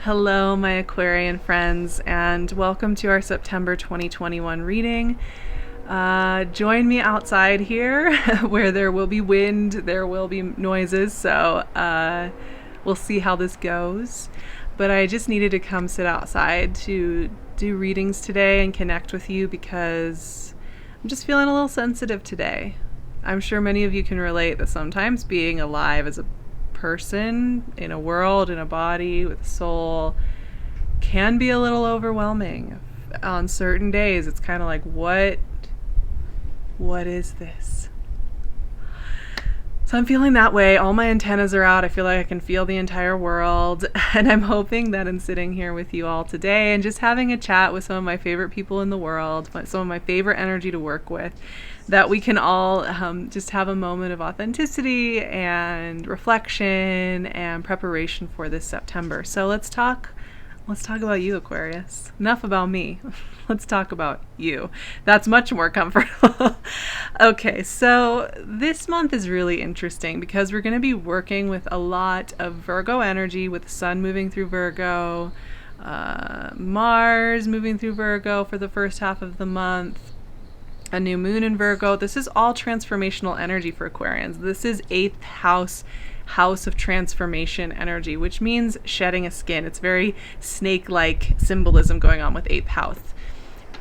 Hello, my Aquarian friends, and welcome to our September 2021 reading. Join me outside here where there will be wind, there will be noises, so we'll see how this goes. But I just needed to come sit outside to do readings today and connect with you because I'm just feeling a little sensitive today. I'm sure many of you can relate that sometimes being alive as a person in a world, in a body, with a soul can be a little overwhelming. On certain days, it's kind of like, what is this? So I'm feeling that way. All my antennas are out. I feel like I can feel the entire world. And I'm hoping that in sitting here with you all today and just having a chat with some of my favorite people in the world, some of my favorite energy to work with, that we can all just have a moment of authenticity and reflection and preparation for this September. So let's talk about you, Aquarius. Enough about me. Let's talk about you. That's much more comfortable. Okay, so this month is really interesting because we're going to be working with a lot of Virgo energy, with the sun moving through Virgo, Mars moving through Virgo for the first half of the month, a new moon in Virgo. This is all transformational energy for Aquarians. This is 8th house of transformation energy, which means shedding a skin. It's very snake-like symbolism going on with 8th house.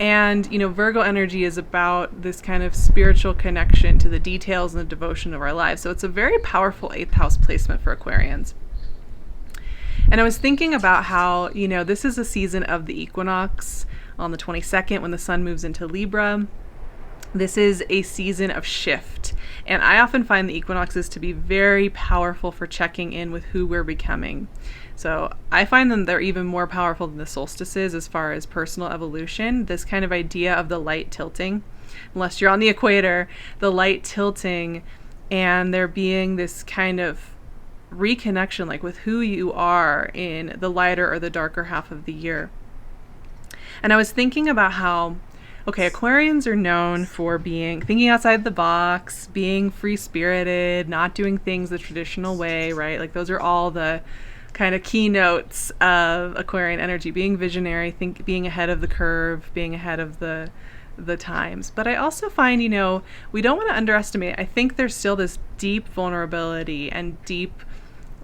And, Virgo energy is about this kind of spiritual connection to the details and the devotion of our lives. So it's a very powerful 8th house placement for Aquarians. And I was thinking about how, this is a season of the equinox on the 22nd when the sun moves into Libra. This is a season of shift. And I often find the equinoxes to be very powerful for checking in with who we're becoming. So I find them they're even more powerful than the solstices as far as personal evolution. This kind of idea of the light tilting, unless you're on the equator, the light tilting and there being this kind of reconnection like with who you are in the lighter or the darker half of the year. And I was thinking about how Aquarians are known for thinking outside the box, being free-spirited, not doing things the traditional way, right? Like those are all the kind of keynotes of Aquarian energy, being visionary, being ahead of the curve, being ahead of the times. But I also find, we don't want to underestimate. I think there's still this deep vulnerability and deep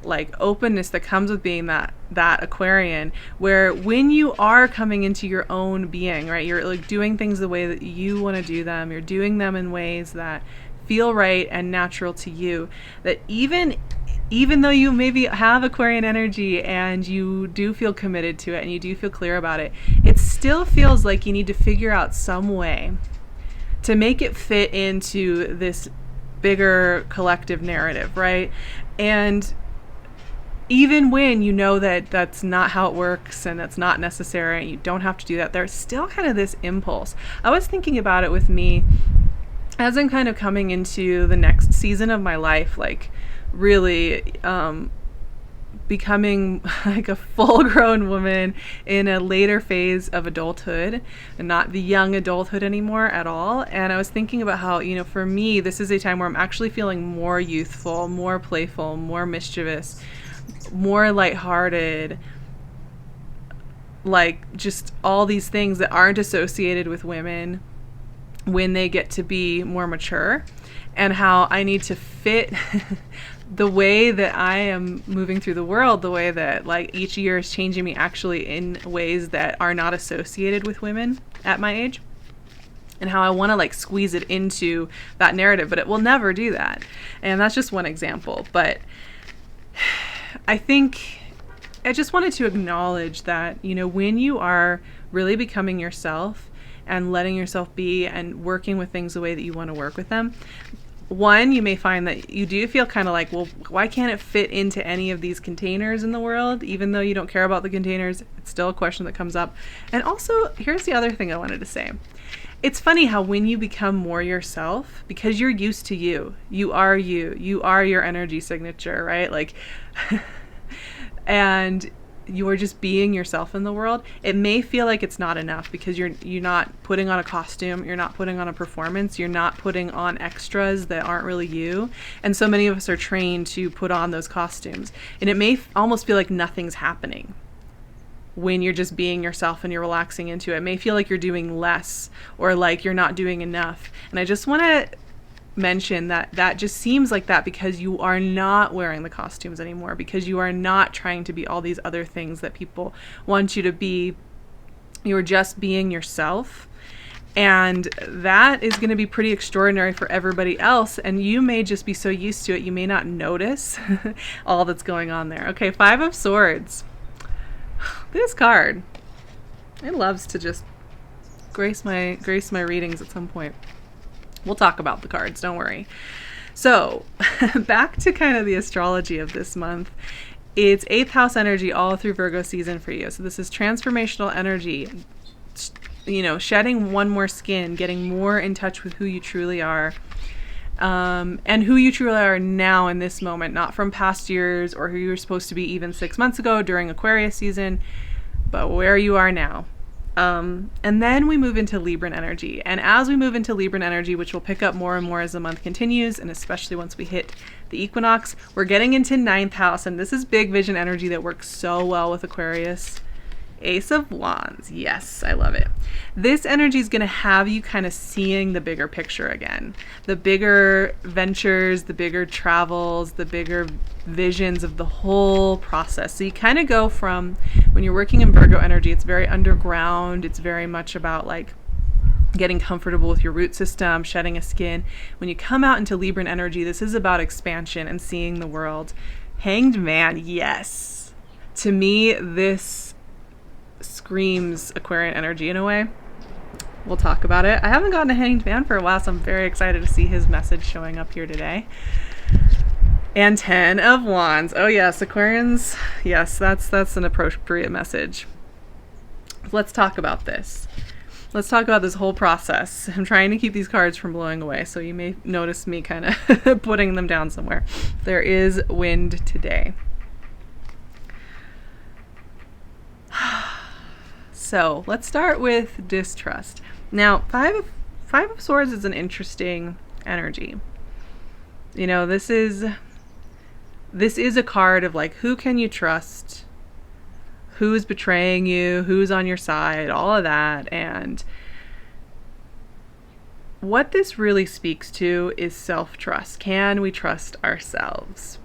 openness that comes with being that Aquarian, where when you are coming into your own being, right, you're doing things the way that you want to do them, you're doing them in ways that feel right and natural to you, that even though you maybe have Aquarian energy and you do feel committed to it and you do feel clear about it, it still feels like you need to figure out some way to make it fit into this bigger collective narrative, right? And even when you know that that's not how it works and that's not necessary and you don't have to do that, there's still kind of this impulse. I was thinking about it with me as I'm kind of coming into the next season of my life, really becoming like a full-grown woman in a later phase of adulthood and not the young adulthood anymore at all. And I was thinking about how, for me, this is a time where I'm actually feeling more youthful, more playful, more mischievous, more lighthearted, just all these things that aren't associated with women when they get to be more mature, and how I need to fit the way that I am moving through the world, the way that each year is changing me actually in ways that are not associated with women at my age, and how I want to squeeze it into that narrative, but it will never do that. And that's just one example. But I think I just wanted to acknowledge that, when you are really becoming yourself and letting yourself be and working with things the way that you want to work with them, one, you may find that you do feel kind of well, why can't it fit into any of these containers in the world? Even though you don't care about the containers, it's still a question that comes up. And also, here's the other thing I wanted to say. It's funny how when you become more yourself, because you're used to you are your energy signature, right? And you are just being yourself in the world. It may feel like it's not enough because you're not putting on a costume, you're not putting on a performance, you're not putting on extras that aren't really you. And so many of us are trained to put on those costumes. And it may almost feel like nothing's happening. when you're just being yourself and you're relaxing into it. It may feel like you're doing less or like you're not doing enough. And I just want to mention that that just seems like that because you are not wearing the costumes anymore, because you are not trying to be all these other things that people want you to be. You're just being yourself. And that is going to be pretty extraordinary for everybody else. And you may just be so used to it, you may not notice all that's going on there. Okay, 5 of Swords. This card, it loves to just grace my readings at some point. We'll talk about the cards, don't worry. So back to kind of the astrology of this month. It's 8th house energy all through Virgo season for you. So this is transformational energy, you know, shedding one more skin, getting more in touch with who you truly are, and who you truly are now in this moment, not from past years or who you were supposed to be even 6 months ago during Aquarius season, but where you are now. And then we move into Libran energy. And as we move into Libran energy, which will pick up more and more as the month continues, and especially once we hit the equinox, we're getting into 9th house. And this is big vision energy that works so well with Aquarius. Ace of Wands. Yes, I love it. This energy is going to have you kind of seeing the bigger picture again. The bigger ventures, the bigger travels, the bigger visions of the whole process. So you kind of go from, when you're working in Virgo energy, it's very underground. It's very much about like getting comfortable with your root system, shedding a skin. When you come out into Libran energy, this is about expansion and seeing the world. Hanged Man. Yes. To me, this screams Aquarian energy in a way. We'll talk about it. I haven't gotten a Hanged Man for a while, so I'm very excited to see his message showing up here today. And 10 of Wands. Oh yes, Aquarians. Yes, that's an appropriate message. Let's talk about this. Let's talk about this whole process. I'm trying to keep these cards from blowing away, so you may notice me kind of putting them down somewhere. There is wind today. So let's start with distrust. Now, five of Swords is an interesting energy. You know, this is a card of like, who can you trust? Who's betraying you? Who's on your side? All of that. And what this really speaks to is self-trust. Can we trust ourselves?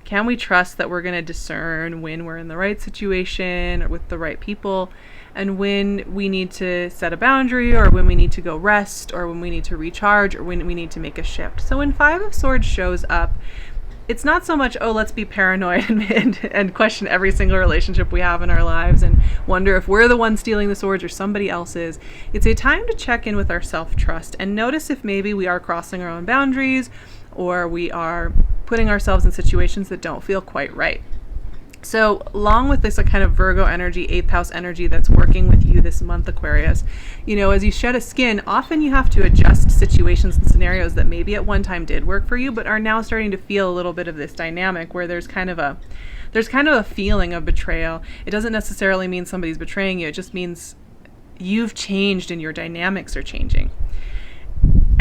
Can we trust that we're going to discern when we're in the right situation or with the right people, and when we need to set a boundary, or when we need to go rest, or when we need to recharge, or when we need to make a shift? So when 5 of Swords shows up, it's not so much, oh, let's be paranoid and question every single relationship we have in our lives and wonder if we're the one stealing the swords or somebody else is. It's a time to check in with our self-trust and notice if maybe we are crossing our own boundaries, or we are putting ourselves in situations that don't feel quite right. So along with this, a kind of Virgo energy, 8th house energy that's working with you this month, Aquarius, you know, as you shed a skin, often you have to adjust situations and scenarios that maybe at one time did work for you, but are now starting to feel a little bit of this dynamic where there's kind of a feeling of betrayal. It doesn't necessarily mean somebody's betraying you. It just means you've changed and your dynamics are changing.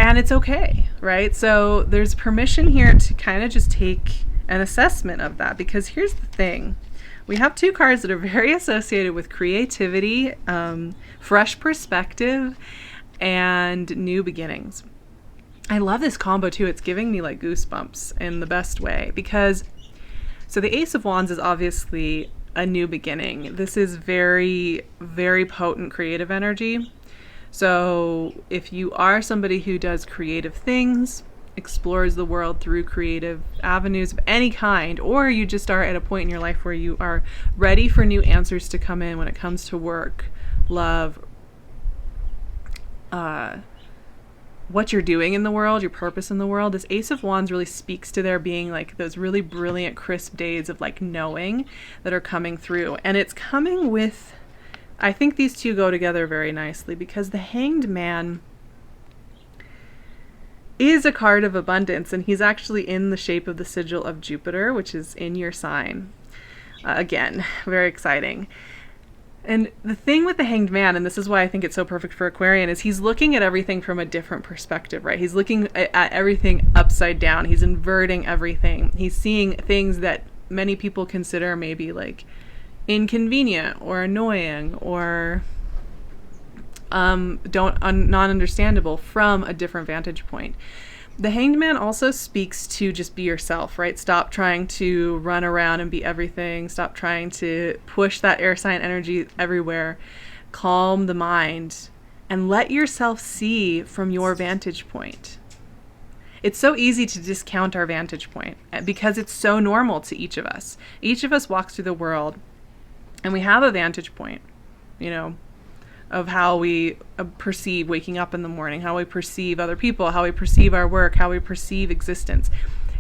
And it's okay, right? So there's permission here to kind of just take an assessment of that, because here's the thing. We have 2 cards that are very associated with creativity, fresh perspective, and new beginnings. I love this combo too. It's giving me like goosebumps in the best way, because so the Ace of Wands is obviously a new beginning. This is very, very potent creative energy. So if you are somebody who does creative things, explores the world through creative avenues of any kind, or you just are at a point in your life where you are ready for new answers to come in when it comes to work, love, what you're doing in the world, your purpose in the world, this Ace of Wands really speaks to there being like those really brilliant, crisp days of like knowing that are coming through. And it's coming with, I think these two go together very nicely, because the Hanged Man is a card of abundance, and he's actually in the shape of the sigil of Jupiter, which is in your sign. Again, very exciting. And the thing with the Hanged Man, and this is why I think it's so perfect for Aquarian, is he's looking at everything from a different perspective, right? He's looking at everything upside down. He's inverting everything. He's seeing things that many people consider maybe like, inconvenient or annoying or non-understandable from a different vantage point. The Hanged Man also speaks to just be yourself, right? Stop trying to run around and be everything. Stop trying to push that air sign energy everywhere. Calm the mind and let yourself see from your vantage point. It's so easy to discount our vantage point because it's so normal to each of us. Each of us walks through the world and we have a vantage point, of how we perceive waking up in the morning, how we perceive other people, how we perceive our work, how we perceive existence.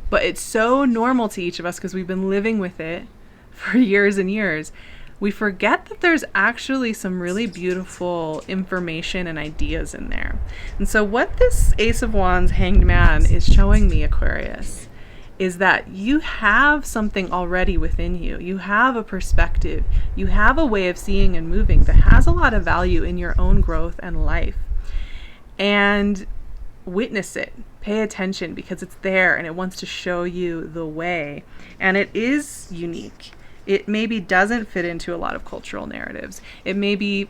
But it's so normal to each of us because we've been living with it for years and years. We forget that there's actually some really beautiful information and ideas in there. And so what this Ace of Wands Hanged Man is showing me, Aquarius, is that you have something already within you. You have a perspective. You have a way of seeing and moving that has a lot of value in your own growth and life. And witness it. Pay attention because it's there and it wants to show you the way. And it is unique. It maybe doesn't fit into a lot of cultural narratives. It maybe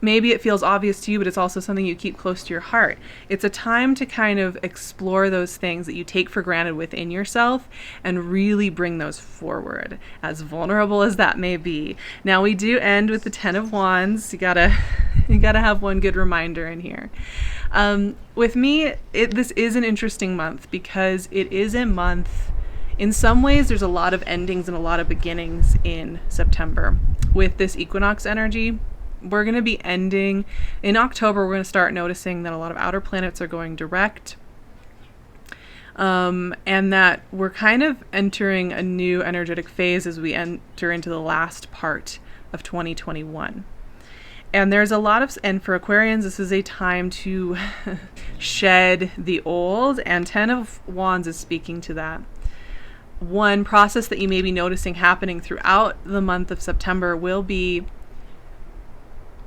it feels obvious to you, but it's also something you keep close to your heart. It's a time to kind of explore those things that you take for granted within yourself and really bring those forward, as vulnerable as that may be. Now, we do end with the 10 of Wands. You gotta have one good reminder in here. With me, this is an interesting month because it is a month. In some ways, there's a lot of endings and a lot of beginnings in September. With this equinox energy, we're going to be ending in October. We're going to start noticing that a lot of outer planets are going direct, and that we're kind of entering a new energetic phase as we enter into the last part of 2021. And there's a lot of, and for Aquarians, this is a time to shed the old, and 10 of Wands is speaking to that. One process that you may be noticing happening throughout the month of September will be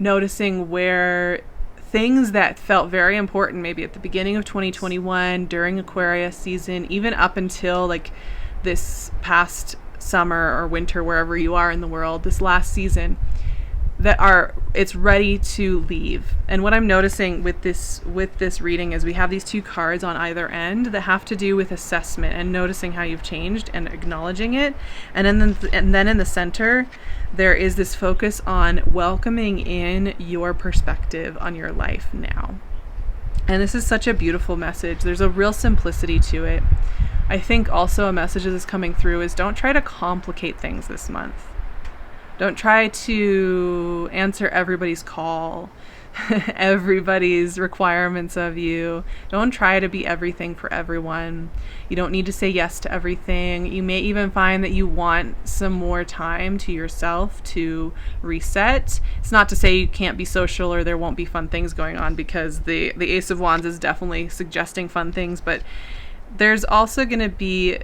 noticing where things that felt very important, maybe at the beginning of 2021, during Aquarius season, even up until like this past summer or winter, wherever you are in the world, this last season, it's ready to leave. And what I'm noticing with this reading is we have these two cards on either end that have to do with assessment and noticing how you've changed and acknowledging it. And then in the center, there is this focus on welcoming in your perspective on your life now. And this is such a beautiful message. There's a real simplicity to it. I think also a message that is coming through is don't try to complicate things this month. Don't try to answer everybody's call, everybody's requirements of you. Don't try to be everything for everyone. You don't need to say yes to everything. You may even find that you want some more time to yourself to reset. It's not to say you can't be social or there won't be fun things going on, because the Ace of Wands is definitely suggesting fun things, but there's also going to be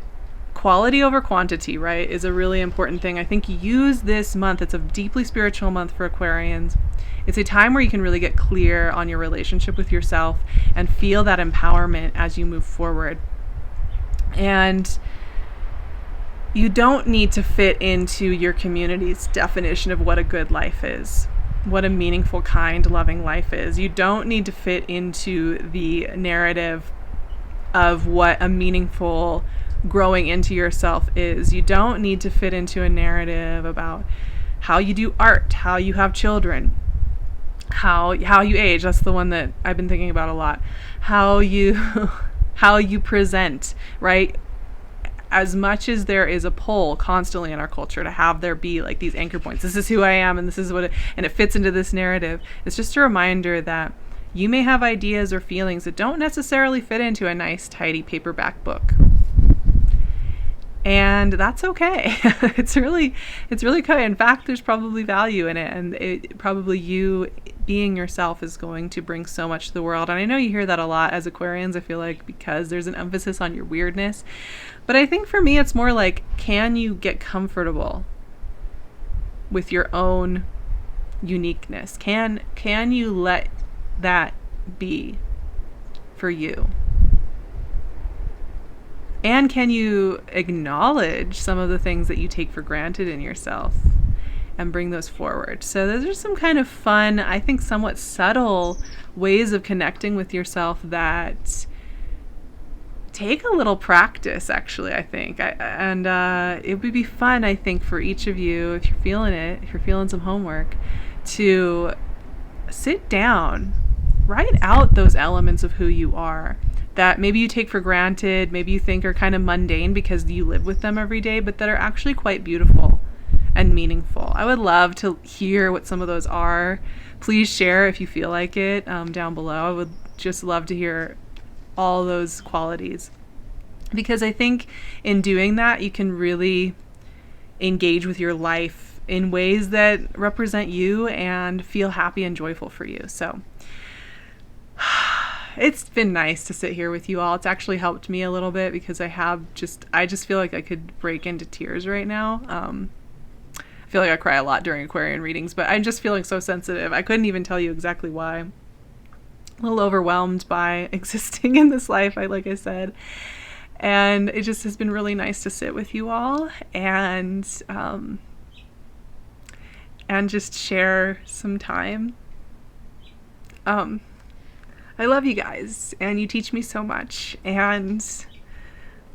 quality over quantity, right, is a really important thing. I think use this month. It's a deeply spiritual month for Aquarians. It's a time where you can really get clear on your relationship with yourself and feel that empowerment as you move forward. And you don't need to fit into your community's definition of what a good life is, what a meaningful, kind, loving life is. You don't need to fit into the narrative of what a meaningful growing into yourself is. You don't need to fit into a narrative about how you do art, how you have children, how you age. That's the one that I've been thinking about a lot. How you present, right? As much as there is a pull constantly in our culture to have there be like these anchor points. This is who I am, and this is what and it fits into this narrative. It's just a reminder that you may have ideas or feelings that don't necessarily fit into a nice, tidy paperback book. And that's okay. It's really good. In fact, there's probably value in it, and probably you being yourself is going to bring so much to the world. And I know you hear that a lot as Aquarians, I feel like, because there's an emphasis on your weirdness. But I think for me, it's more like, can you get comfortable with your own uniqueness? Can you let that be for you? And can you acknowledge some of the things that you take for granted in yourself and bring those forward? So those are some kind of fun, I think somewhat subtle ways of connecting with yourself that take a little practice, actually, I think. And it would be fun, I think, for each of you, if you're feeling it, if you're feeling some homework, to sit down, write out those elements of who you are that maybe you take for granted, maybe you think are kind of mundane because you live with them every day, but that are actually quite beautiful and meaningful. I would love to hear what some of those are. Please share if you feel like it down below. I would just love to hear all those qualities, because I think in doing that you can really engage with your life in ways that represent you and feel happy and joyful for you. So it's been nice to sit here with you all. It's actually helped me a little bit, because I just feel like I could break into tears right now. I feel like I cry a lot during Aquarian readings, but I'm just feeling so sensitive. I couldn't even tell you exactly why. A little overwhelmed by existing in this life, like I said. And it just has been really nice to sit with you all and just share some time. I love you guys, and you teach me so much, and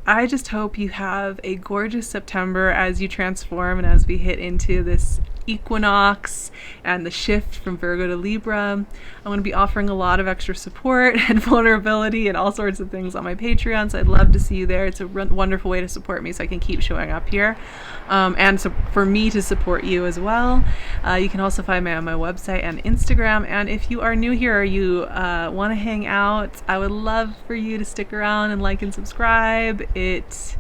I just hope you have a gorgeous September as you transform and as we hit into this equinox and the shift from Virgo to Libra. I'm going to be offering a lot of extra support and vulnerability and all sorts of things on my Patreon, so I'd love to see you there. It's a wonderful way to support me so I can keep showing up here, and so for me to support you as well. You can also find me on my website and Instagram, and if you are new here or you want to hang out, I would love for you to stick around and like and subscribe. It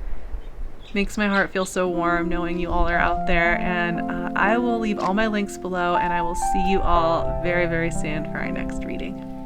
makes my heart feel so warm knowing you all are out there, and I will leave all my links below, and I will see you all very, very soon for our next reading.